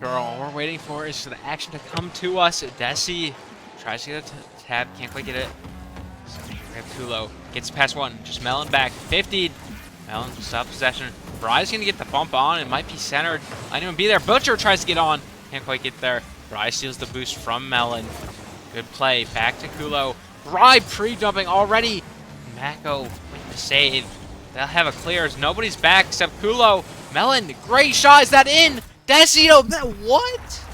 Girl, all we're waiting for is for the action to come to us. Desi tries to get a tab, can't quite get it. So we have Kulo, gets past one, just Melon back, 50. Melon stop possession. Bry's gonna get the bump on, it might be centered. I didn't even be there. Butcher tries to get on, can't quite get there. Bry steals the boost from Melon. Good play, back to Kulo. Bry pre-dumping already. Mako with the save. They'll have a clear as nobody's back except Kulo. Melon, great shot, is that in? Desio, what?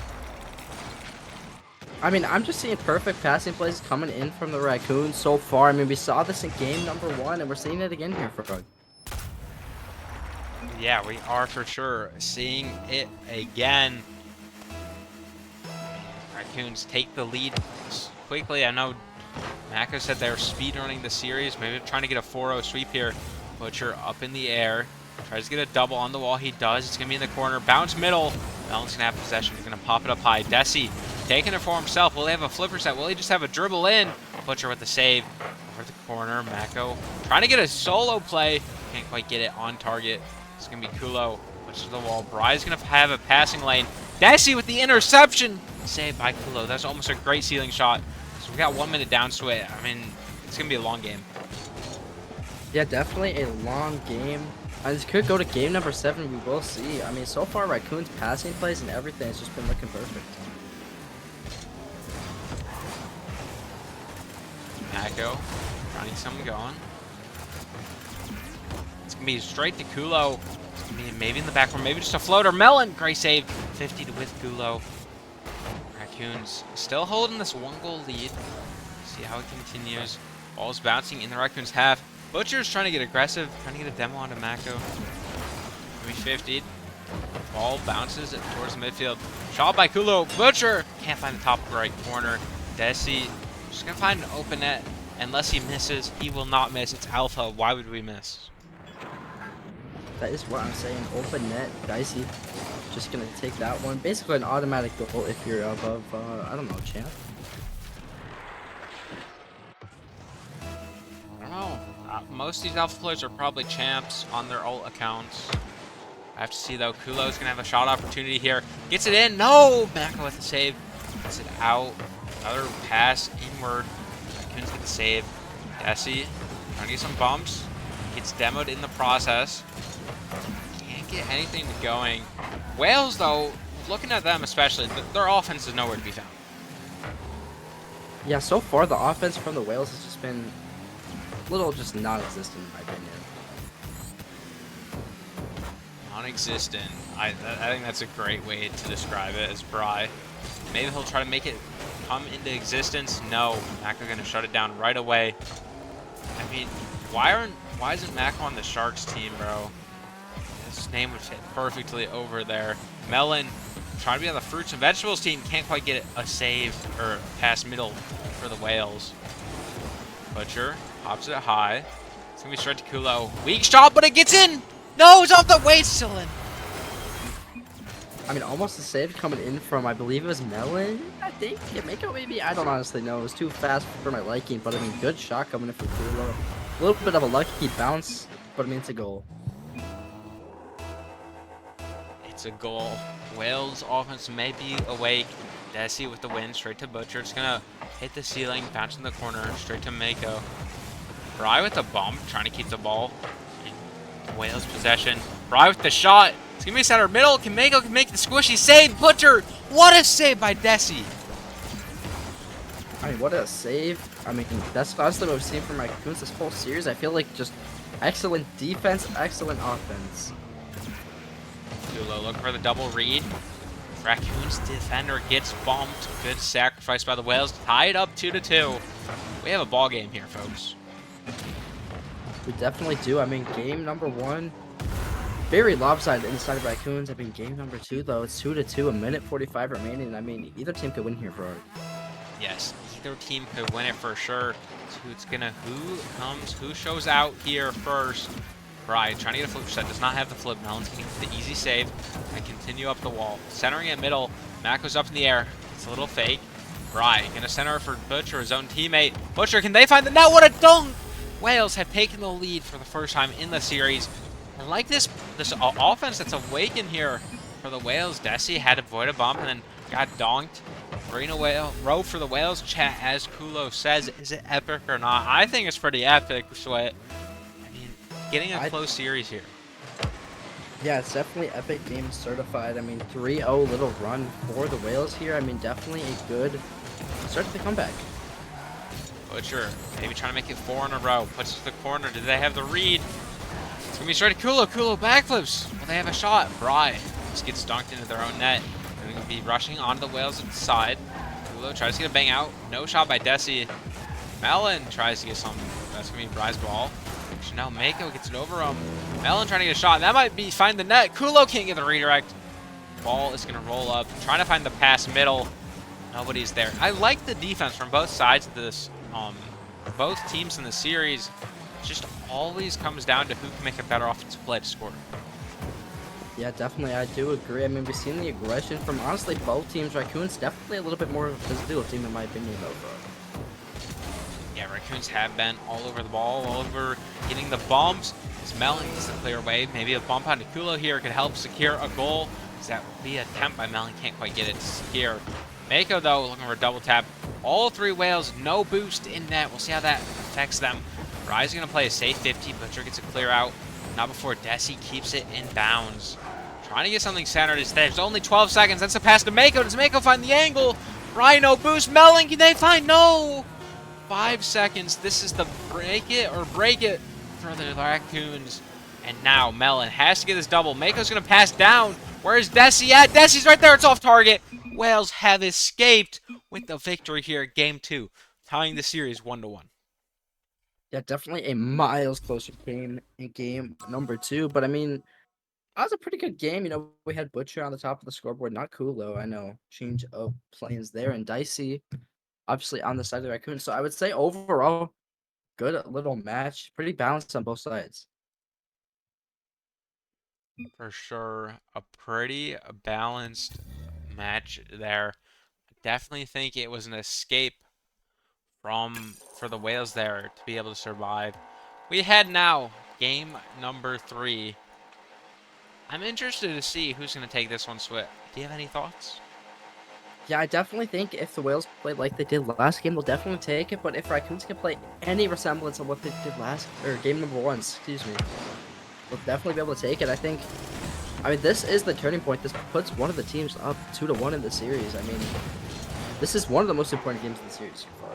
I mean, I'm just seeing perfect passing plays coming in from the Raccoons so far. I mean, we saw this in game number 1, and we're seeing it again here for Bug. Yeah, we are for sure seeing it again. Raccoons take the lead quickly. I know Mako said they were speedrunning the series. Maybe they're trying to get a 4-0 sweep here. Butcher up in the air. Tries to get a double on the wall. He does. It's going to be in the corner. Bounce middle. Melon's going to have possession. He's going to pop it up high. Desi taking it for himself. Will he have a flipper set? Will he just have a dribble in? Butcher with the save. Over the corner. Mako trying to get a solo play. Can't quite get it on target. It's going to be Kulo. Push to the wall. Bry's going to have a passing lane. Desi with the interception. Saved by Kulo. That's almost a great ceiling shot. So we got 1 minute down to it. I mean, it's going to be a long game. Yeah, definitely a long game. And this could go to game number 7. We will see. I mean, so far, Raccoons passing plays and everything has just been looking perfect. Mako running something going. It's going to be straight to Kulo. It's going to be maybe in the back room, maybe just a floater. Melon, great save. 50 to with Kulo. Raccoons still holding this 1-goal lead. See how it continues. Ball's bouncing in the Raccoons half. Butcher's trying to get aggressive, trying to get a demo onto Mako. Maybe 50'd. Ball bounces towards the midfield. Shot by Kulo. Butcher can't find the top right corner. Desi just gonna find an open net. Unless he misses, he will not miss. It's Alpha. Why would we miss? That is what I'm saying. Open net, Dicey. Just gonna take that one. Basically an automatic goal if you're above, I don't know, champ. I don't know. Most of these Alpha players are probably champs on their alt accounts. I have to see though. Kulo's gonna have a shot opportunity here. Gets it in. No! Mako with the save. Gets it out. Another pass inward. Raccoons get the save. Desi trying to get some bumps. Gets demoed in the process. Can't get anything going. Whales though, looking at them especially, their offense is nowhere to be found. Yeah, so far the offense from the Whales has just been little just non-existent in my opinion. Non-existent. I think that's a great way to describe it as Bry. Maybe he'll try to make it come into existence. No, Mako gonna shut it down right away. I mean, why isn't Mako on the Sharks team, bro? His name would fit perfectly over there. Melon trying to be on the fruits and vegetables team. Can't quite get a save or pass middle for the Whales. Butcher pops it high. It's gonna be straight to Kulo. Weak shot, but it gets in. No, it's off the waist, still in. I mean, almost a save coming in from, I believe it was Melon, I think. Yeah, Mako maybe? I don't honestly know. It was too fast for my liking, but I mean, good shot coming in from Kulo. A little bit of a lucky bounce, but I mean, it's a goal. It's a goal. Wales offense may be awake. Desi with the win, straight to Butcher. It's gonna hit the ceiling, bounce in the corner, straight to Mako. Bry with the bump, trying to keep the ball in Wales possession. Bry with the shot. It's gonna be center middle. Mako can make the squishy save. Butcher, what a save by Desi. I mean, what a save. I mean, that's honestly what we've seen from Raccoons this whole series. I feel like just excellent defense, excellent offense. Kulo looking for the double read. Raccoons defender gets bumped. Good sacrifice by the Whales. Tied up 2-2. We have a ball game here, folks. We definitely do. I mean, game number 1, very lopsided inside of Raccoons. I mean, game number 2, though, it's 2-2, a minute 45 remaining. I mean, either team could win here for Yes, either team could win it for sure. So it's gonna who shows out here first. Bry trying to get a flip set, does not have the flip. Melon's getting the easy save and continue up the wall. Centering it middle. Mako's up in the air. It's a little fake. Bry gonna center for Butcher, his own teammate. Butcher, can they find the net? What a dunk! Wales have taken the lead for the first time in the series. I like this offense that's awakened here. for the Whales. Desi had to avoid a bump and then got donked. 3 in a row for the Whales. Chat, as Kulo says, is it epic or not? I think it's pretty epic, Sweat. I mean, getting a close series here. Yeah, it's definitely epic game certified. I mean, 3-0 little run for the Whales here. I mean, definitely a good start to the comeback. Butcher, maybe trying to make it 4 in a row. Puts it to the corner. Did they have the read? It's going to be straight to Kulo. Kulo backflips. Will they have a shot? Bry just gets dunked into their own net. They're going to be rushing onto the Whales at the side. Kulo tries to get a bang out. No shot by Desi. Melon tries to get some. That's going to be Bry's ball. Now Mako gets it over him. Melon trying to get a shot. That might be find the net. Kulo can't get the redirect. Ball is going to roll up. Trying to find the pass middle. Nobody's there. I like the defense from both sides of this. Both teams in the series. It just always comes down to who can make a better offensive play to score. Yeah, definitely. I do agree. I mean, we've seen the aggression from honestly both teams. Raccoons definitely a little bit more physical team in my opinion, though. Yeah, Raccoons have been all over the ball, all over getting the bumps. As Melon gets the clear away, maybe a bump onto Kulo here could help secure a goal. That would be an attempt by Melon, can't quite get it to secure. Mako, though, looking for a double tap. All 3 Whales, no boost in net. We'll see how that affects them. Rise going to play a safe 50. Butcher gets a clear out. Not before Desi keeps it in bounds. Trying to get something centered instead. There's only 12 seconds. That's a pass to Mako. Does Mako find the angle? Rhino boost. Melon, can they find? No! 5 seconds. This is the break it or break it for the Raccoons. And now Melon has to get this double. Mako's going to pass down. Where's Desi at? Desi's right there. It's off target. Whales have escaped with the victory here at Game 2, tying the series 1-1. Yeah, definitely a miles closer game in game number 2. But I mean, that was a pretty good game. You know, we had Butcher on the top of the scoreboard. Not Kulo. I know. Change of plans there. And Dicey, obviously, on the side of the Raccoons. So I would say overall, good little match. Pretty balanced on both sides. For sure, a pretty balanced match there. I definitely think it was an escape for the Whales there to be able to survive. We head now game number 3. I'm interested to see who's going to take this one, Swit. Do you have any thoughts? Yeah, I definitely think if the Whales play like they did last game, they'll definitely take it. But if Raccoons can play any resemblance of what they did game number 1, excuse me, they'll definitely be able to take it. I mean, this is the turning point. This puts one of the teams up 2-1 in the series. I mean, this is one of the most important games in the series so far.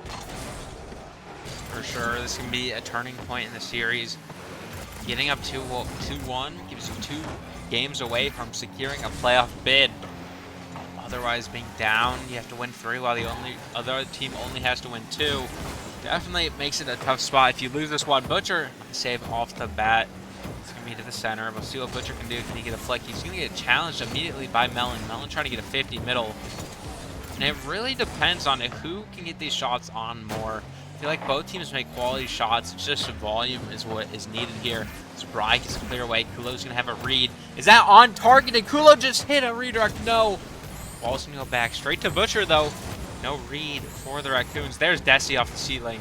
For sure, this can be a turning point in the series. Getting up 2-1 gives you 2 games away from securing a playoff bid. Otherwise, being down, you have to win 3 while the other team only has to win 2. Definitely makes it a tough spot. If you lose this one, Butcher save off the bat. It's going to be to the center. We'll see what Butcher can do. Can he get a flick? He's going to get challenged immediately by Melon. Melon trying to get a 50 middle. And it really depends on who can get these shots on more. I feel like both teams make quality shots. It's just volume is what is needed here. So Bry gets a clear away. Kulo's going to have a read. Is that on target? Did Kulo just hit a redirect? No. Ball's going to go back straight to Butcher, though. No read for the Raccoons. There's Desi off the ceiling.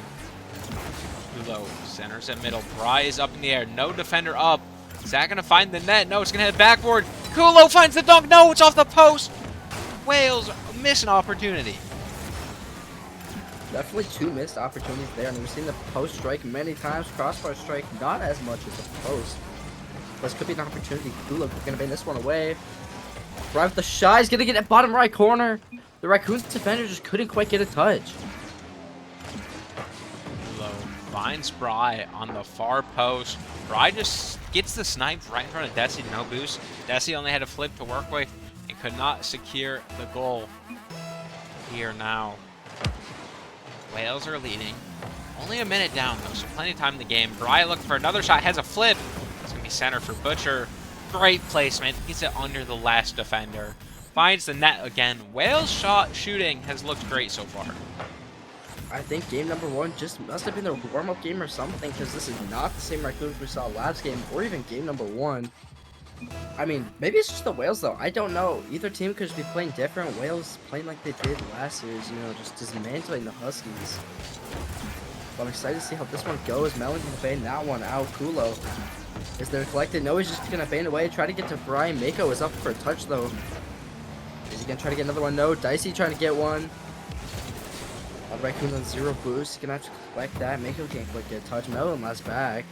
Kulo centers at middle. Bry is up in the air. No defender up. Is that going to find the net? No, it's going to head backward. Kulo finds the dunk. No, it's off the post. Whales miss an opportunity. Definitely 2 missed opportunities there. I mean, we've seen the post strike many times. Crossbar strike not as much as the post. This could be an opportunity. Kulo going to bang this one away. Bry with the shot. He's going to get at bottom right corner. The Raccoons defender just couldn't quite get a touch. Kulo finds Bry on the far post. Bry just gets the snipe right in front of Desi. No boost. Desi only had a flip to work with and could not secure the goal. Here now. Whales are leading. Only a minute down, though, so plenty of time in the game. Bry looking for another shot. Has a flip. It's going to be center for Butcher. Great placement. Gets it under the last defender. Finds the net again. Whales shooting has looked great so far. I think game number 1 just must have been their warm-up game or something, because this is not the same Raccoons we saw last game, or even game number 1. I mean, maybe it's just the Whales, though. I don't know. Either team could just be playing different. Whales playing like they did last series, you know, just dismantling the Huskies. But I'm excited to see how this one goes. Melon can bang that one out. Kulo Is there collected? No, he's just gonna bane away. Try to get to Brian. Mako is up for a touch though. Is he gonna try to get another one? No. Dicey trying to get one. Raccoon's on 0 boost. He's gonna have to collect that. Mako can't quite get a touch. Melon last back.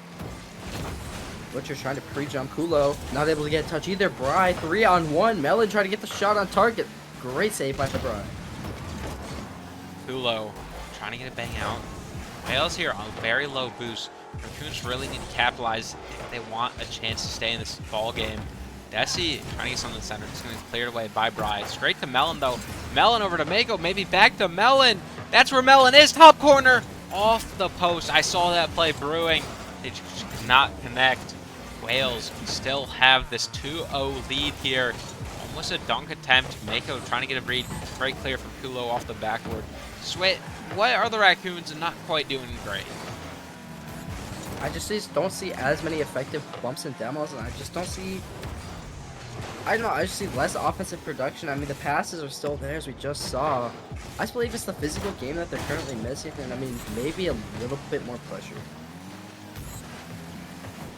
Butcher trying to pre-jump. Kulo not able to get a touch either. Bry 3-on-1. Melon trying to get the shot on target. Great save by the Bry. Kulo trying to get a bang out. Whales here on very low boost. Raccoons really need to capitalize if they want a chance to stay in this ball game. Desi trying to get something in the center. Just going to be cleared away by Bry. Straight to Melon, though. Melon over to Mako. Maybe back to Melon. That's where Melon is. Top corner. Off the post. I saw that play brewing. They just could not connect. Whales still have this 2-0 lead here. Almost a dunk attempt. Mako trying to get a read. Very clear from Kulo off the backboard. Sweat. What are the Raccoons not quite doing great? I just don't see as many effective bumps and demos, and I just don't see... I don't know, I just see less offensive production. I mean, the passes are still there, as we just saw. I just believe it's the physical game that they're currently missing, and I mean, maybe a little bit more pressure.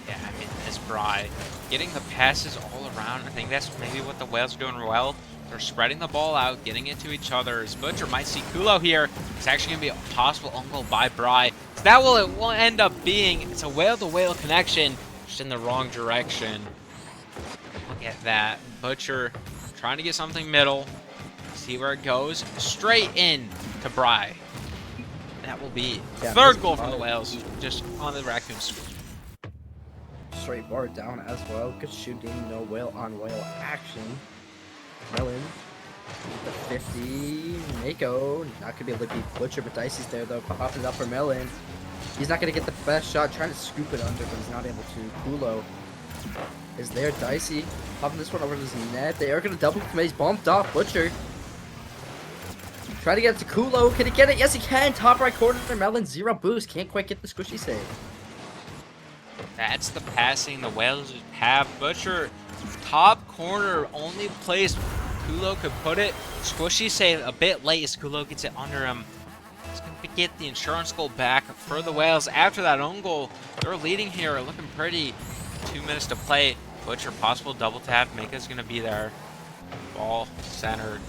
Yeah, I mean, this Bry getting the passes all around. I think that's maybe what the Whales are doing well. They're spreading the ball out, getting it to each other. As Butcher might see Kulo here. It's actually going to be a possible uncle by Bry. So that will end up being, it's a whale-to-whale connection, just in the wrong direction. Look at that. Butcher trying to get something middle. See where it goes. Straight in to Bry. That will be third goal from the Whales, just on the Raccoons. Straight bar down as well. Good shooting, no whale-on-whale action. Melon, the 50, Mako, not gonna be able to beat Butcher, but Dicey's there though, popping it up for Melon. He's not gonna get the best shot, trying to scoop it under, but he's not able to. Kulo is there, Dicey, popping this one over his net. They are gonna double commit, he's bumped off, Butcher. Try to get it to Kulo, can he get it? Yes he can, top right corner, Melon, 0 boost, can't quite get the squishy save. That's the passing the Whales have. Butcher, top corner, only place Kulo could put it. Squishy save a bit late as Kulo gets it under him. He's going to get the insurance goal back for the Whales. After that own goal, they're leading here, looking pretty. 2 minutes to play. Butcher, possible double tap. Maka's going to be there. Ball centered.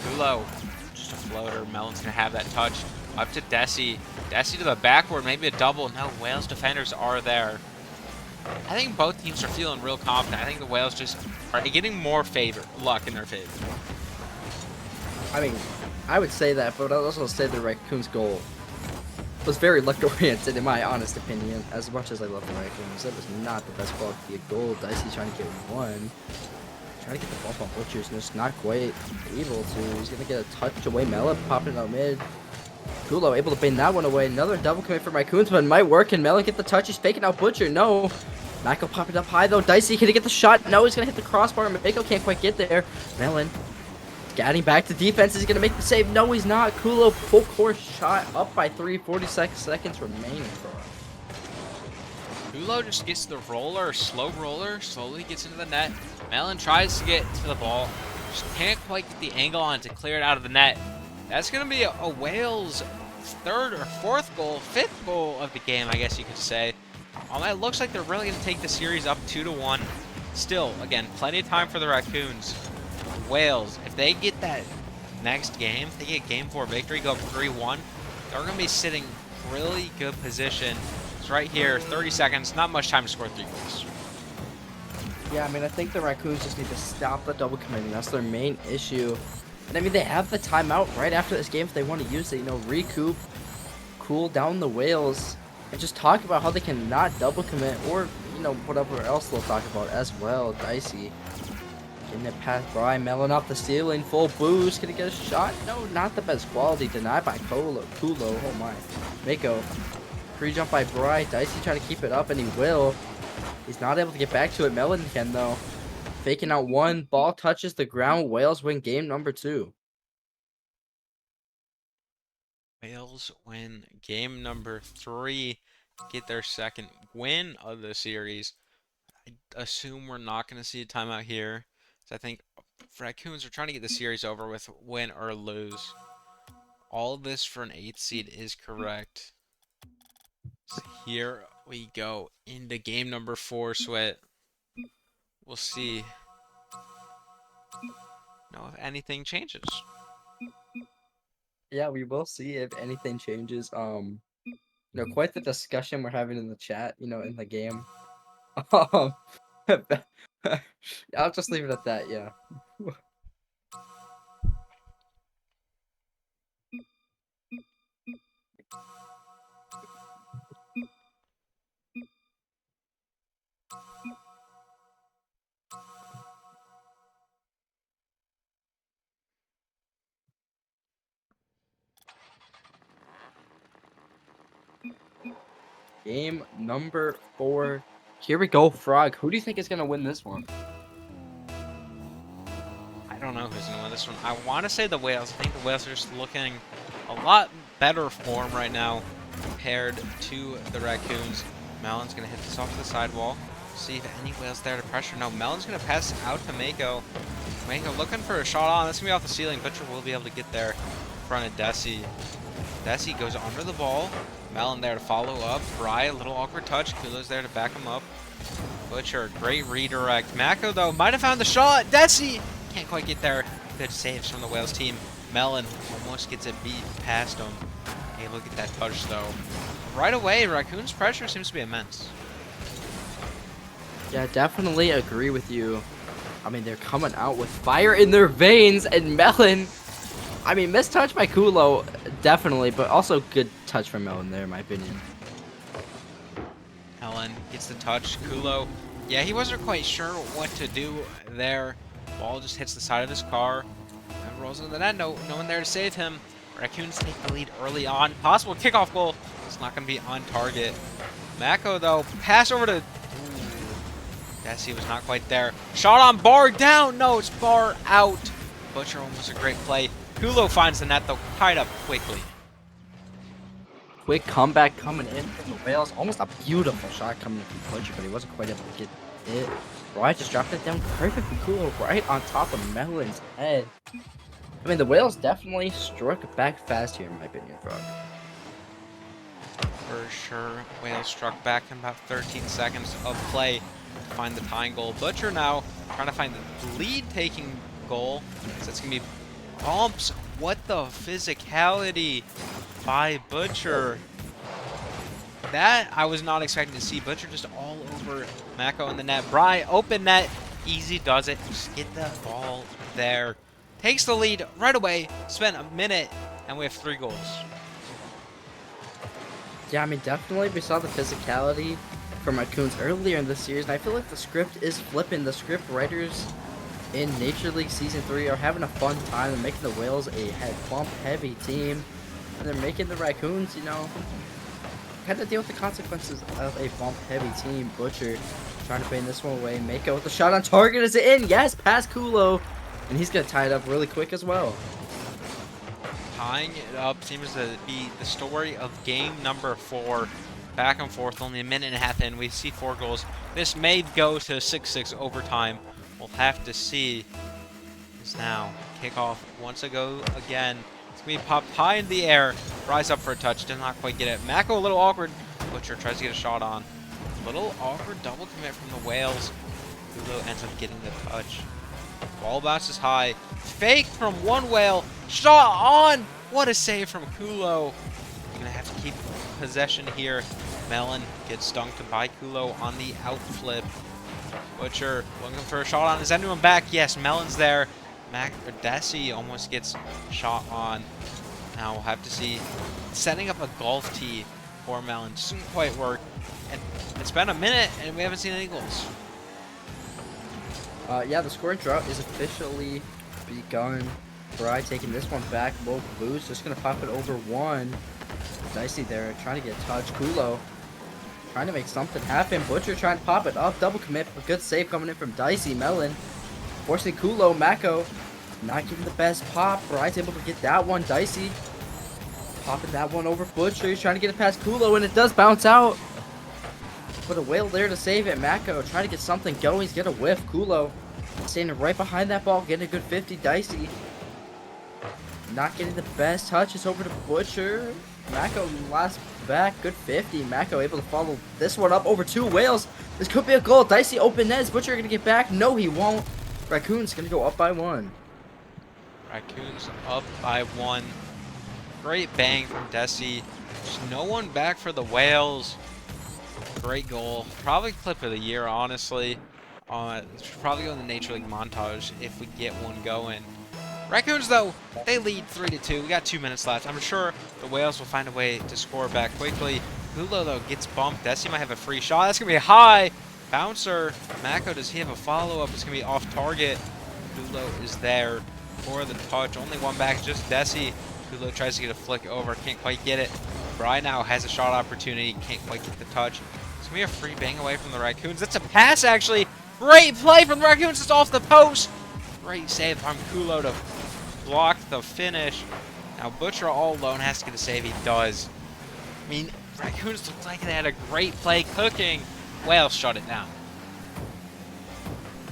Kulo, just a floater. Melon's going to have that touch. Up to Desi. Desi to the backward, maybe a double. No, Whales defenders are there. I think both teams are feeling real confident. I think the Whales just are getting more luck in their favor. I mean, I would say that, but I'd also say the Raccoons' goal was very luck-oriented, in my honest opinion. As much as I love the Raccoons, that was not the best quality of goal. Dicey trying to get one. Trying to get the bump on Butcher's, just not quite able to. He's going to get a touch away. Melon popping it out mid. Kulo able to bang that one away. Another double commit for Raccoons, but it might work. Can Melon get the touch? He's faking out Butcher. No. Mako popping up high though. Dicey, can he get the shot? No, he's gonna hit the crossbar. Mako can't quite get there. Melon getting back to defense. Is he gonna make the save? No, he's not. Kulo full course shot up by 3. 46 seconds remaining for him. Kulo just gets the roller, slow roller, slowly gets into the net. Melon tries to get to the ball. Just can't quite get the angle on to clear it out of the net. That's gonna be a Whales' 3rd or 4th goal, 5th goal of the game, I guess you could say. It looks like they're really going to take the series up 2-1. Still, again, plenty of time for the Raccoons. Whales, if they get that next game, if they get game 4 victory, go up 3-1, they're going to be sitting really good position. It's right here, 30 seconds, not much time to score 3 goals. Yeah, I mean, I think the Raccoons just need to stop the double committing. That's their main issue. And I mean, they have the timeout right after this game if they want to use it, you know, recoup, cool down the Whales, and just talk about how they cannot double commit, or, you know, whatever else they'll talk about as well. Dicey getting it past Bry. Melon off the ceiling, full boost. Can he get a shot? No, not the best quality. Denied by Kulo. Oh my. Mako. Pre-jump by Bry. Dicey trying to keep it up, and he will. He's not able to get back to it. Melon can, though. Faking out one. Ball touches the ground. Whales win game number 2. Whales win game number 3, get their 2nd win of the series. I assume we're not going to see a timeout here. So I think Raccoons are trying to get the series over with, win or lose. All of this for an 8th seed is correct. So here we go into game number 4, Sweat. We'll see. If anything changes. Yeah, we will see if anything changes. Quite the discussion we're having in the chat, in the game. Um, I'll just leave it at that, yeah. Game number 4. Here we go, Frog. Who do you think is going to win this one? I don't know who's going to win this one. I want to say the Whales. I think the Whales are just looking a lot better form right now compared to the Raccoons. Melon's going to hit this off the sidewall. See if any Whales there to pressure. No, Melon's going to pass out to Mako. Mako looking for a shot on. That's going to be off the ceiling. Butcher will be able to get there in front of Desi. Desi goes under the ball. Melon there to follow up. Bry, a little awkward touch. Kulo's there to back him up. Butcher, great redirect. Mako, though, might have found the shot. Desi can't quite get there. Good saves from the Whales team. Melon almost gets it beat past him. Able to get that touch, though. Right away, Raccoon's pressure seems to be immense. Yeah, definitely agree with you. I mean, they're coming out with fire in their veins, and Melon, I mean, missed touch by Kulo, definitely, but also good touch from Melon there, in my opinion. Melon gets the touch. Kulo, yeah, he wasn't quite sure what to do there. Ball just hits the side of his car and rolls into the net. No one there to save him. Raccoons take the lead early on. Possible kickoff goal. It's not going to be on target. Mako, though, pass over to... Desi was not quite there. Shot on bar down. No, it's bar out. Butcher almost a great play. Kulo finds the net, though, tied up quickly. Quick comeback coming in from the Whales. Almost a beautiful shot coming in from Butcher, but he wasn't quite able to get it. Right, just dropped it down perfectly. Kulo right on top of Melon's head. I mean, the Whales definitely struck back fast here, in my opinion, Frog. For sure. Whales struck back in about 13 seconds of play to find the tying goal. Butcher now trying to find the lead-taking goal. So it's going to be bumps. What the physicality by Butcher. That I was not expecting to see. Butcher just all over Mako in the net. Bry, open net. Easy does it. Just get the ball there. Takes the lead right away. Spent a minute, and we have 3 goals. Yeah, I mean, definitely we saw the physicality from Raccoons earlier in the series, and I feel like the script is flipping. The script writers in Nature League Season 3 are having a fun time. They're making the Whales a bump-heavy team, and they're making the Raccoons, kind of deal with the consequences of a bump-heavy team. Butcher trying to bang this one away. Mako with the shot on target. Is it in? Yes, past Kulo, and he's going to tie it up really quick as well. Tying it up seems to be the story of game number 4. Back and forth, only a minute and a half in. We see 4 goals. This may go to 6-6 overtime. We'll have to see. It's now kickoff once ago again. It's going to be popped high in the air. Rise up for a touch. Did not quite get it. Mako a little awkward. Butcher tries to get a shot on. Little awkward double commit from the Whales. Kulo ends up getting the touch. Ball bounces high. Fake from one Whale. Shot on! What a save from Kulo. You're going to have to keep possession here. Melon gets dunked by Kulo on the out flip. Butcher looking for a shot on. Is anyone back? Yes, Melon's there. Desi almost gets shot on. Now we'll have to see. Setting up a golf tee for Melon doesn't quite work. And it's been a minute and we haven't seen any goals. Yeah, the scoring drought is officially begun. Bry taking this one back. Low boost. Just going to pop it over one. Dicey there trying to get a touch. Kulo trying to make something happen. Butcher trying to pop it up. Double commit. A good save coming in from Dicey. Melon forcing Kulo. Mako not getting the best pop. Bry's able to get that one. Dicey popping that one over Butcher. He's trying to get it past Kulo, and it does bounce out. But a Whale there to save it. Mako trying to get something going. He's going to whiff. Kulo standing right behind that ball. Getting a good 50. Dicey not getting the best touch. It's over to Butcher. Mako last back, good 50. Mako able to follow this one up over 2 Whales. This could be a goal. Dicey open nets. Butcher gonna get back. No, he won't. Raccoon's gonna go up by 1. Raccoons up by 1. Great bang from Desi. There's no one back for the Whales. Great goal. Probably clip of the year, honestly. Should probably go in the Nature League montage if we get one going. Raccoons, though, they lead 3-2. We got 2 minutes left. I'm sure the Whales will find a way to score back quickly. Hulo, though, gets bumped. Desi might have a free shot. That's going to be a high bouncer. Mako, does he have a follow-up? It's going to be off target. Hulo is there for the touch. Only one back, just Desi. Hulo tries to get a flick over. Can't quite get it. Bry now has a shot opportunity. Can't quite get the touch. It's going to be a free bang away from the Raccoons. That's a pass, actually. Great play from the Raccoons. It's off the post. Great save from Kulo to block the finish. Now Butcher all alone has to get a save. He does. I mean, Raccoons looked like they had a great play cooking. Whales shut it down.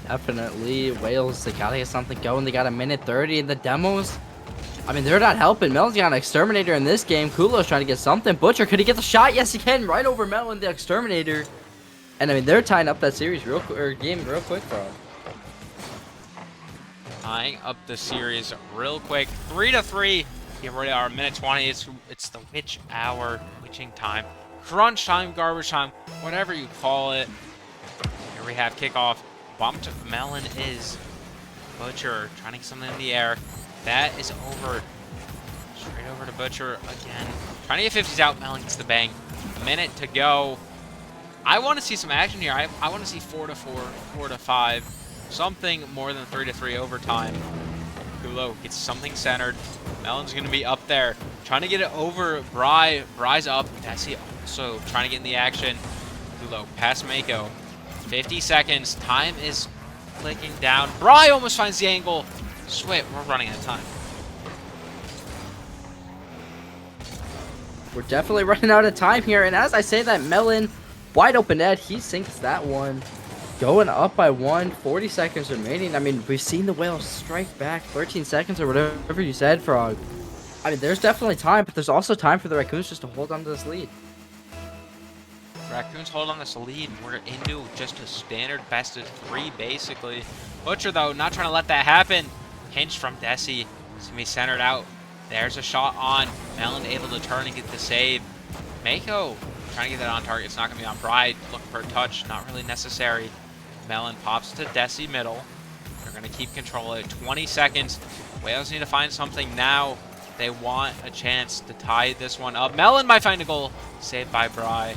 Definitely. Whales, they gotta get something going. They got a minute 30 in the demos. I mean, they're not helping. Melon's got an Exterminator in this game. Kulo's trying to get something. Butcher, could he get the shot? Yes, he can. Right over Melon, the Exterminator. And I mean, they're tying up that series game real quick for him. Tying up the series real quick. 3-3. Here we are, minute 20. It's the witch hour, witching time, crunch time, garbage time, whatever you call it. Here we have kickoff. Bumped Melon is Butcher trying to get something in the air. That is over. Straight over to Butcher again. Trying to get 50s out. Melon gets the bang. A minute to go. I want to see some action here. I want to see 4-4, 4-5. Something more than 3-3 overtime. Kulo gets something centered. Melon's going to be up there. Trying to get it over Bry. Bry's up. Desi also trying to get in the action. Kulo past Mako. 50 seconds. Time is clicking down. Bry almost finds the angle. Swit, we're running out of time. We're definitely running out of time here. And as I say that, Melon, wide open net, he sinks that one. Going up by 1, 40 seconds remaining. I mean, we've seen the Whales strike back 13 seconds or whatever you said, Frog. I mean, there's definitely time, but there's also time for the Raccoons just to hold on to this lead. Raccoons hold on this lead. We're into just a standard best of 3, basically. Butcher, though, not trying to let that happen. Pinch from Desi. It's going to be centered out. There's a shot on. Melon able to turn and get the save. Mako trying to get that on target. It's not going to be on. Bride looking for a touch. Not really necessary. Melon pops to Desi middle. They're going to keep control of it. 20 seconds. Whales need to find something now. They want a chance to tie this one up. Melon might find a goal. Saved by Bry.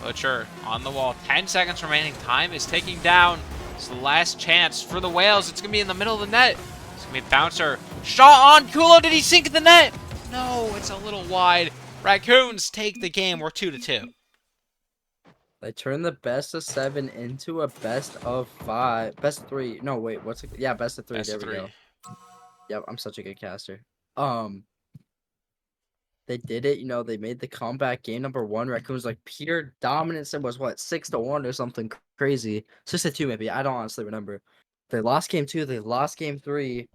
Butcher on the wall. 10 seconds remaining. Time is ticking down. It's the last chance for the Whales. It's going to be in the middle of the net. It's going to be a bouncer. Shot on Kulo. Did he sink the net? No, it's a little wide. Raccoons take the game. We're 2-2. They turn the best of 7 into a best of 5. Best of 3. No, wait. What's it? Yeah, best of 3. Best there of we 3. go. Yep, I'm such a good caster. They did it. You know, they made the comeback. Game number 1. Raccoons like pure dominance. It was what, 6-1 or something crazy. 6-2 maybe. I don't honestly remember. They lost game 2. They lost game 3.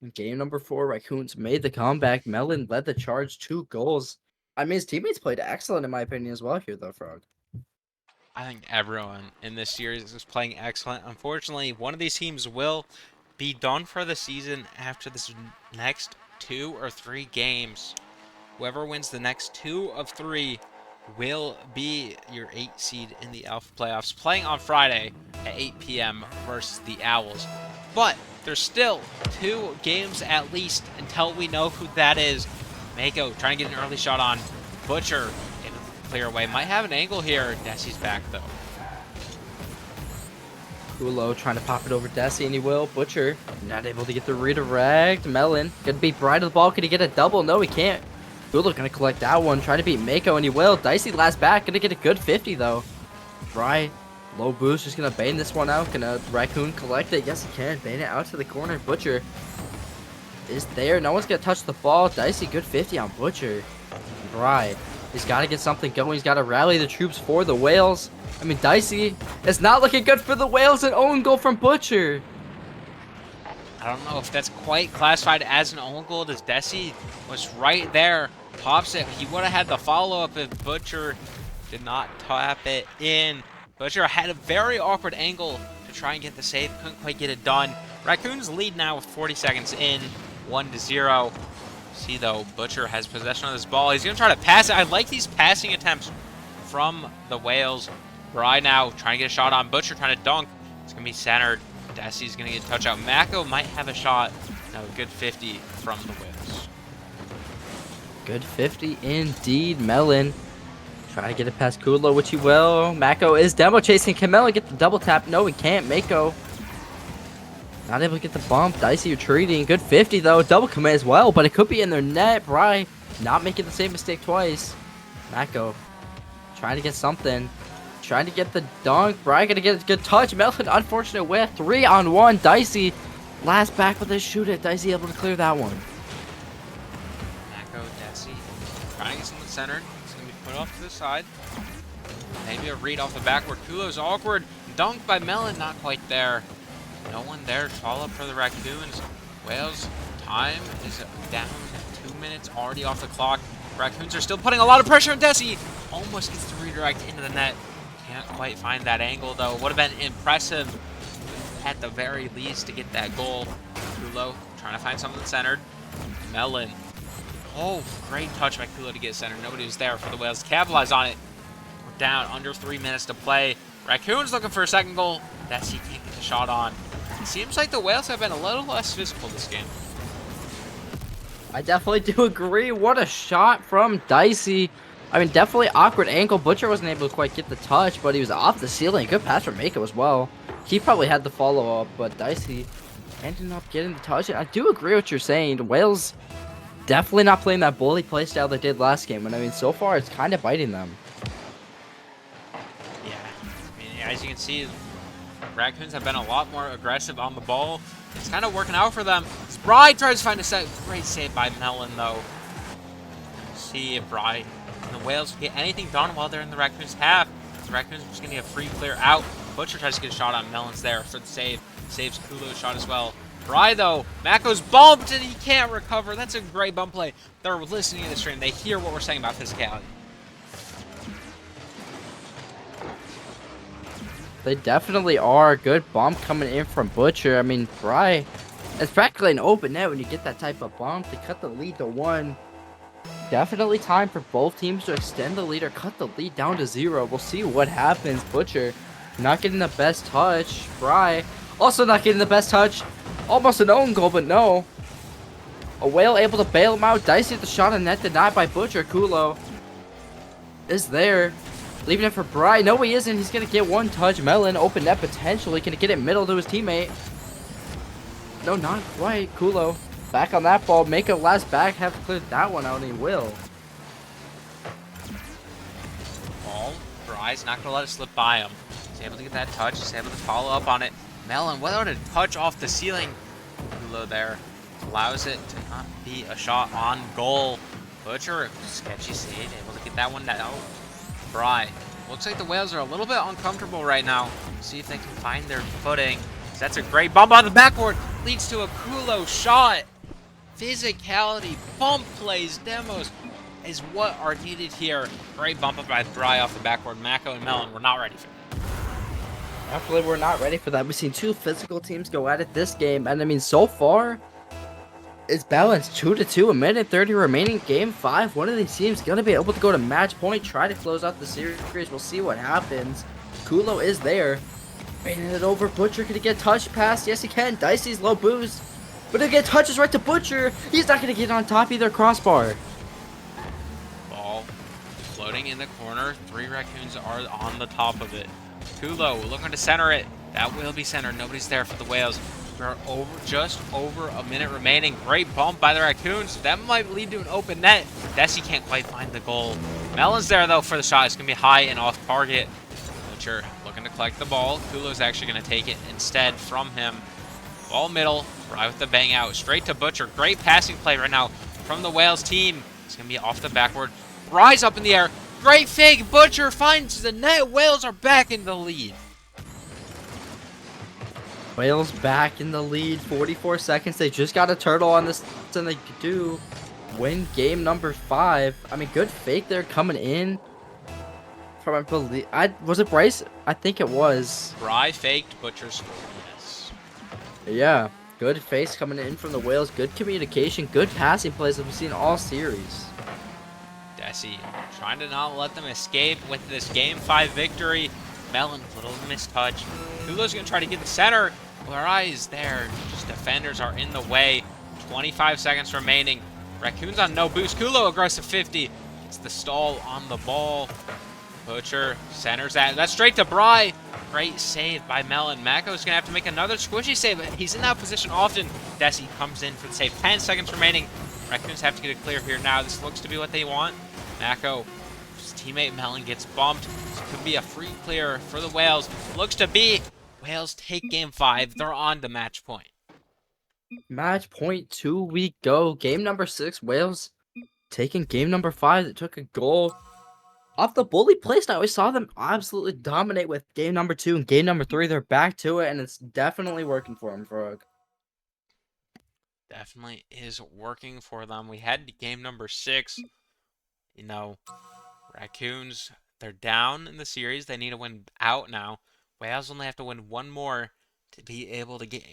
In game number 4, Raccoons made the comeback. Melon led the charge. 2 goals. I mean, his teammates played excellent in my opinion as well here, though, Frog. I think everyone in this series is playing excellent. Unfortunately, one of these teams will be done for the season after this next 2 or 3 games. Whoever wins the next 2 of 3 will be your 8 seed in the Alpha Playoffs, playing on Friday at 8 p.m. versus the Owls. But there's still 2 games at least until we know who that is. Mako trying to get an early shot on. Butcher able to clear away. Might have an angle here. Desi's back though. Kulo trying to pop it over Desi, and he will. Butcher not able to get the redirect. Melon gonna beat Bry to the ball. Could he get a double? No, he can't. Kulo gonna collect that one. Trying to beat Mako, and he will. Dicey last back. Gonna get a good 50 though. Bry, low boost, just gonna bang this one out. Gonna Raccoon collect it? Yes, he can. Bang it out to the corner. Butcher is there. No one's gonna touch the ball. Dicey, good 50 on Butcher. Bry, he's got to get something going. He's got to rally the troops for the Whales. I mean, Dicey, it's not looking good for the Whales. An own goal from Butcher. I don't know if that's quite classified as an own goal, as Desi was right there Pops it. He would have had the follow-up if Butcher did not tap it in. Butcher had a very awkward angle to try and get the save. Couldn't quite get it done. Raccoons lead now with 40 seconds in, 1-0. See, though, Butcher has possession of this ball. He's going to try to pass it. I like these passing attempts from the Whales. Bry now trying to get a shot on Butcher, trying to dunk. It's going to be centered. Desi's going to get a touch out. Mako might have a shot. No, good 50 from the Whales. Good 50 indeed. Melon trying to get it past Kulo, which he will. Mako is demo chasing. Can Melon get the double tap? No, he can't. Mako not able to get the bump. Dicey retreating. Good 50 though. Double commit as well, but it could be in their net. Bry not making the same mistake twice. Mako trying to get something. Trying to get the dunk. Bry gonna get a good touch. Melon, unfortunate whiff. 3-on-1. Dicey last back with his shoot it. Dicey able to clear that one. Mako, Desi trying to get something centered. It's going to be put off to the side. Maybe a read off the backward. Kulo's awkward. Dunked by Melon, not quite there. No one there. Follow up for the Raccoons. Whales, time is down to 2 minutes already off the clock. Raccoons are still putting a lot of pressure on Desi. Almost gets the redirect into the net. Can't quite find that angle though. Would have been impressive at the very least to get that goal. Kulo trying to find something centered. Melon. Oh, great touch by Kulo to get centered. Nobody was there for the Whales to capitalize on it. We're down under 3 minutes to play. Raccoons looking for a second goal. Desi can't get the shot on. It seems like the Whales have been a little less physical this game. I definitely do agree. What a shot from Dicey. I mean, definitely awkward ankle. Butcher wasn't able to quite get the touch, but he was off the ceiling. Good pass from Mako as well. He probably had the follow-up, but Dicey ended up getting the touch. I do agree with what you're saying. The Whales definitely not playing that bully playstyle they did last game. And I mean, so far, it's kind of biting them. Yeah. I mean, as you can see, Raccoons have been a lot more aggressive on the ball. It's kind of working out for them. Bry tries to find a set. Great save by Melon, though. See if Bry and the Whales get anything done while they're in the Raccoons half. The Raccoons are just going to get a free clear out. Butcher tries to get a shot on Melon's there for the save. Saves Kulo's shot as well. Bry, though, Mako's bumped and he can't recover. That's a great bump play. They're listening to the stream. They hear what we're saying about physicality. They definitely are. Good bump coming in from Butcher. I mean, Bry, it's practically an open net when you get that type of bump. They cut the lead to 1. Definitely time for both teams to extend the lead or cut the lead down to 0. We'll see what happens. Butcher not getting the best touch. Bry also not getting the best touch. Almost an own goal, but no. A Whale able to bail him out. Dicey at the shot on net denied by Butcher. Kulo is there. Leaving it for Bry. No, he isn't. He's going to get one touch. Melon, open net potentially. Can he get it middle to his teammate? No, not quite. Kulo back on that ball. Make a last back. Have cleared that one out, and he will. Ball. Bry's not going to let it slip by him. He's able to get that touch. He's able to follow up on it. Melon, without a touch off the ceiling. Kulo there allows it to not be a shot on goal. Butcher, sketchy save. Able to get that one out. Bry. Looks like the Whales are a little bit uncomfortable right now. See if they can find their footing. That's a great bump on the backboard. Leads to a Kulo shot. Physicality, bump plays, demos is what are needed here. Great bump up by Bry off the backboard. Mako and Melon were not ready for it. Definitely we're not ready for that. We've seen 2 physical teams go at it this game. And I mean, so far, it's balanced 2-2, a minute 30 remaining. Game 5. One of these teams going to be able to go to match point, try to close out the series. We'll see what happens. Kulo is there. Baiting it over. Butcher can he get touch pass? Yes, he can. Dicey's low boost. But he'll get touches right to Butcher. He's not going to get on top either. Crossbar. Ball floating in the corner. 3 Raccoons are on the top of it. Kulo looking to center it. That will be centered. Nobody's there for the Whales. We're just over a minute remaining. Great bump by the Raccoons. That might lead to an open net. Desi can't quite find the goal. Melon's there, though, for the shot. It's going to be high and off target. Butcher looking to collect the ball. Kulo's actually going to take it instead from him. Ball middle. Right with the bang out. Straight to Butcher. Great passing play right now from the Whales team. It's going to be off the backward. Rise up in the air. Great fake. Butcher finds the net. Whales are back in the lead. Whales back in the lead. 44 seconds. They just got a turtle on this, and they do. win game number 5. I mean, good fake there coming in from, I believe, was it Bryce? I think it was. Bry faked, Butcher scored. Yes. Yeah, good face coming in from the Whales. Good communication, good passing plays that we've seen all series. Desi trying to not let them escape with this Game 5 victory. Melon, little mistouch. Kulo's going to try to get the center. Larai is there. Just defenders are in the way. 25 seconds remaining. Raccoons on no boost. Kulo aggressive 50. It's the stall on the ball. Butcher centers that. That's straight to Bry. Great save by Melon. Mako's going to have to make another squishy save. He's in that position often. Desi comes in for the save. 10 seconds remaining. Raccoons have to get it clear here now. This looks to be what they want. Mako, his teammate Melon gets bumped. This could be a free clear for the Whales. Looks to be. Whales take game 5. They're on to match point. Match point 2, we go. Game number 6, Wales taking game number 5. That took a goal off the bully playstyle. We saw them absolutely dominate with game number 2 and game number 3. They're back to it, and it's definitely working for them, Frog. Definitely is working for them. We had game number 6. You know, Raccoons, they're down in the series. They need to win out now. Whales only have to win one more to be able to get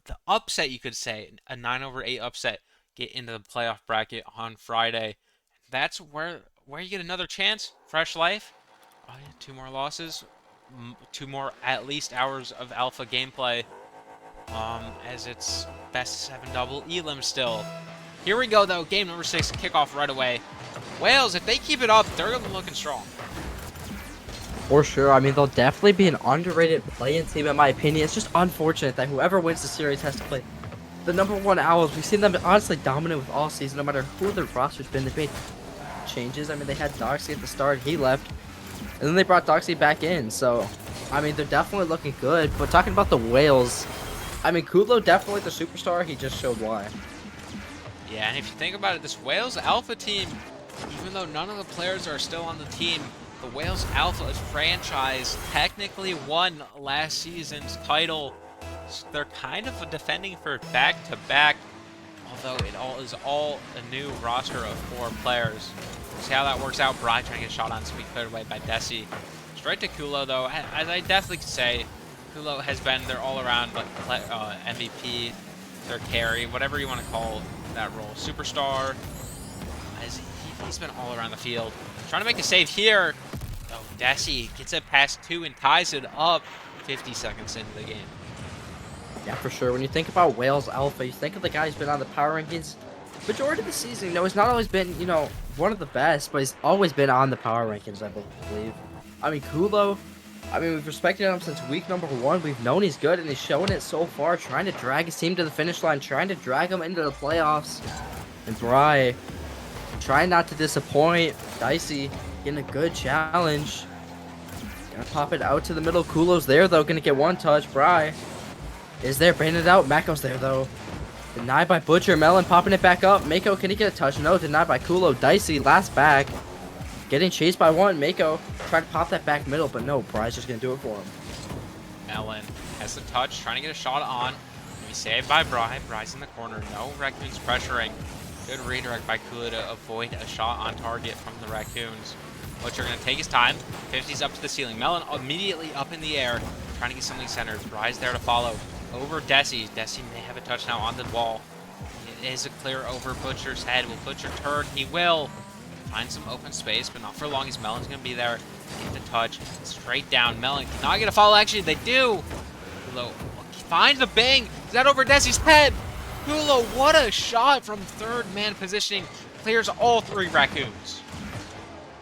the upset, you could say, a 9/8 upset, get into the playoff bracket on Friday. That's where you get another chance. Fresh life. Oh, yeah, 2 more losses. 2 more at least hours of alpha gameplay. As it's best 7 double Elim still. Here we go, though. Game number 6, kickoff right away. Whales, if they keep it up, they're going to be looking strong. For sure. I mean, they'll definitely be an underrated play-in team, in my opinion. It's just unfortunate that whoever wins the series has to play the number 1 Owls. We've seen them honestly dominant with all season, no matter who their roster's been. They've made changes. I mean, they had Doxy at the start. He left. And then they brought Doxy back in. So, I mean, they're definitely looking good. But talking about the Whales, I mean, Kulo definitely the superstar. He just showed why. Yeah, and if you think about it, this Whales Alpha team, even though none of the players are still on the team, the Whales Alpha franchise technically won last season's title. So they're kind of defending for back-to-back, although it is all a new roster of 4 players. We'll see how that works out. Bry trying to get a shot on, so be cleared away by Desi. Straight to Kulo, though. As I definitely could say, Kulo has been their all-around MVP, their carry, whatever you want to call that role. Superstar. As he's been all around the field. Trying to make a save here. Oh, Desi gets it past 2 and ties it up 50 seconds into the game. Yeah, for sure. When you think about Whales Alpha, you think of the guy who's been on the power rankings majority of the season. You know, he's not always been, you know, one of the best, but he's always been on the power rankings, I believe. I mean, Kulo, I mean, we've respected him since week number 1. We've known he's good, and he's showing it so far, trying to drag his team to the finish line, trying to drag him into the playoffs. And Bry, trying not to disappoint. Dicey getting a good challenge. Gonna pop it out to the middle. Kulo's there, though. Gonna get 1 touch. Bry is there. Bringing it out. Mako's there, though. Denied by Butcher. Melon popping it back up. Mako, can he get a touch? No, denied by Kulo. Dicey, last back. Getting chased by 1. Mako trying to pop that back middle, but no. Bry's just gonna do it for him. Melon has the touch, trying to get a shot on. Be saved by Bry. Bry's in the corner. No Raccoons pressuring. Good redirect by Kula to avoid a shot on target from the Raccoons. Butcher going to take his time. 50's up to the ceiling. Melon immediately up in the air, trying to get something centered. Bry's there to follow. Over Desi. Desi may have a touch now on the wall. It is a clear over Butcher's head. Will Butcher turn? He will. Find some open space, but not for long, as Melon's going to be there. Get the touch. Straight down. Melon cannot get a follow. Actually, they do. Kula finds the bang. Is that over Desi's head? Kulo, what a shot from 3rd man positioning. Clears all 3 Raccoons.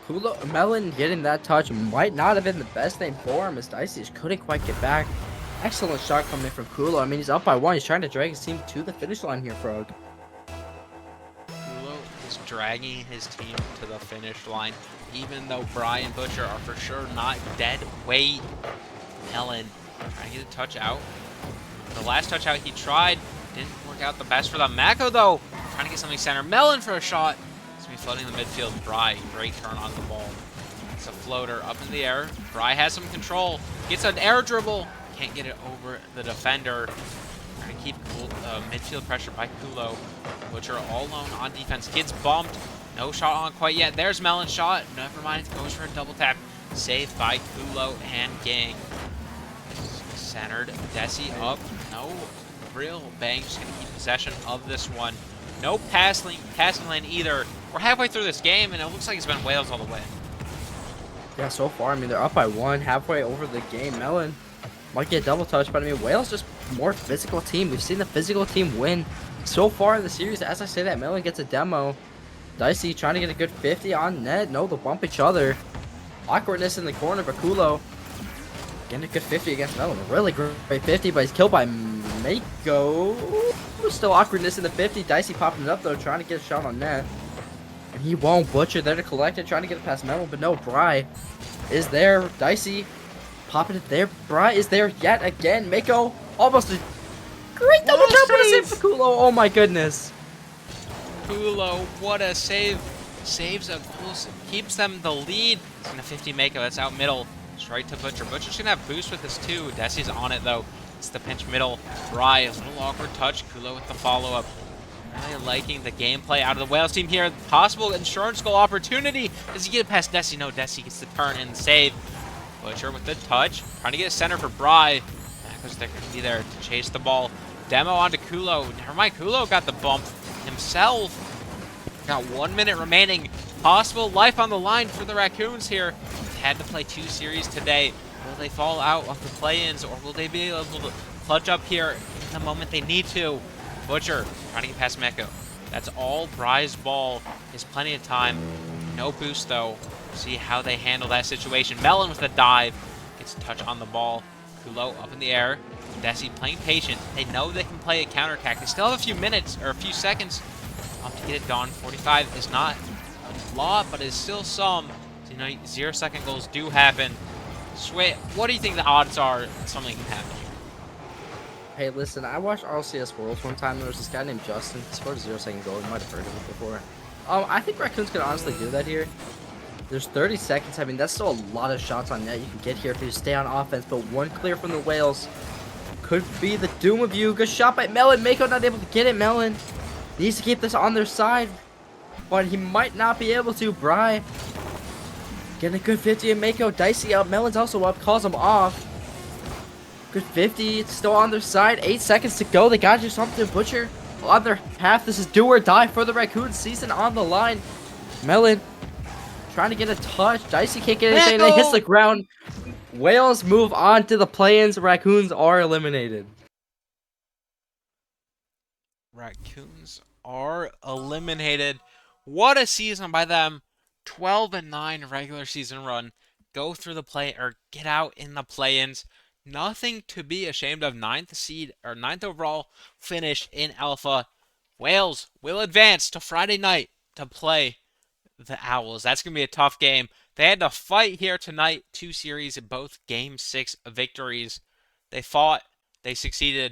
Kulo, Melon getting that touch might not have been the best thing for him, as Dicey just couldn't quite get back. Excellent shot coming in from Kulo. I mean, he's up by 1. He's trying to drag his team to the finish line here, Frog. Kulo is dragging his team to the finish line, even though Bry and Butcher are for sure not dead weight. Melon trying to get a touch out. The last touch out he tried didn't work out the best for them. Mako, though, trying to get something center. Melon for a shot. It's going to be floating in the midfield. Bry, great turn on the ball. It's a floater up in the air. Bry has some control. Gets an air dribble. Can't get it over the defender. Trying to keep midfield pressure by Kulo. Butcher all alone on defense. Kid's bumped. No shot on quite yet. There's Melon's shot. Never mind. Goes for a double tap. Saved by Kulo and gang. Centered. Desi up. No real bang. Just going to keep possession of this one. No passing lane either. We're halfway through this game, and it looks like it's been Wales all the way. Yeah, so far, I mean, they're up by 1, halfway over the game. Melon might get a double touch, but I mean, Wales just more physical team. We've seen the physical team win so far in the series. As I say that, Melon gets a demo. Dicey trying to get a good 50 on net. No, they'll bump each other. Awkwardness in the corner, but Kulo getting a good 50 against Melon. A really great 50, but he's killed by Mako. Still awkwardness in the 50. Dicey popping it up, though, trying to get a shot on net. And he won't. Butcher there to collect it, trying to get it past Melon, but no, Bry is there. Dicey popping it there. Bry is there yet again. Mako almost a great double jump, but a save for Kulo. Oh my goodness. Kulo, what a save. Saves a goal, keeps them the lead. It's going to 50 Mako, that's out middle. Straight to Butcher. Butcher's going to have boost with this too. Desi's on it though. It's the pinch middle. Bry, a little awkward touch. Kulo with the follow-up. Really liking the gameplay out of the Wales team here. Possible insurance goal opportunity. Does he get it past Desi? No, Desi gets the turn and save. Butcher with the touch. Trying to get a center for Bry. Mako's there to be there to chase the ball. Demo onto Kulo. Never mind, Kulo got the bump himself. Got 1 minute remaining. Possible life on the line for the Raccoons here. They had to play 2 series today. Will they fall out of the play-ins, or will they be able to clutch up here in the moment they need to? Butcher trying to get past Meko. That's all Bry's ball. There's plenty of time. No boost though. See how they handle that situation. Melon with the dive. Gets a touch on the ball. Kulo up in the air. Desi playing patient. They know they can play a counterattack. They still have a few minutes, or a few seconds to get it done. 45 is not a lot, but it's still some. So, you know, 0-second goals do happen. Sway, what do you think the odds are that something can happen here? Hey, listen, I watched RLCS Worlds one time. There was this guy named Justin. He scored a 0-second goal. You might have heard of it before. I think Raccoons can honestly do that here. There's 30 seconds. I mean, that's still a lot of shots on net you can get here if you stay on offense. But one clear from the Whales could be the doom of you. Good shot by Melon. Mako not able to get it. Melon needs to keep this on their side, but he might not be able to. Bry getting a good 50 and Mako. Dicey up. Melon's also up. Calls him off. Good 50. It's still on their side. 8 seconds to go. They got to do something. Butcher on their half. This is do or die for the Raccoons. Season on the line. Melon trying to get a touch. Dicey can't get anything. They hits the ground. Whales move on to the play-ins. Raccoons are eliminated. Raccoons are eliminated. What a season by them. 12-9 regular season run. Go through the play, or get out in the play-ins. Nothing to be ashamed of. 9th seed, or 9th overall finish in Alpha. Wales will advance to Friday night to play the Owls. That's going to be a tough game. They had to fight here tonight. 2 series, both Game 6 victories. They fought. They succeeded.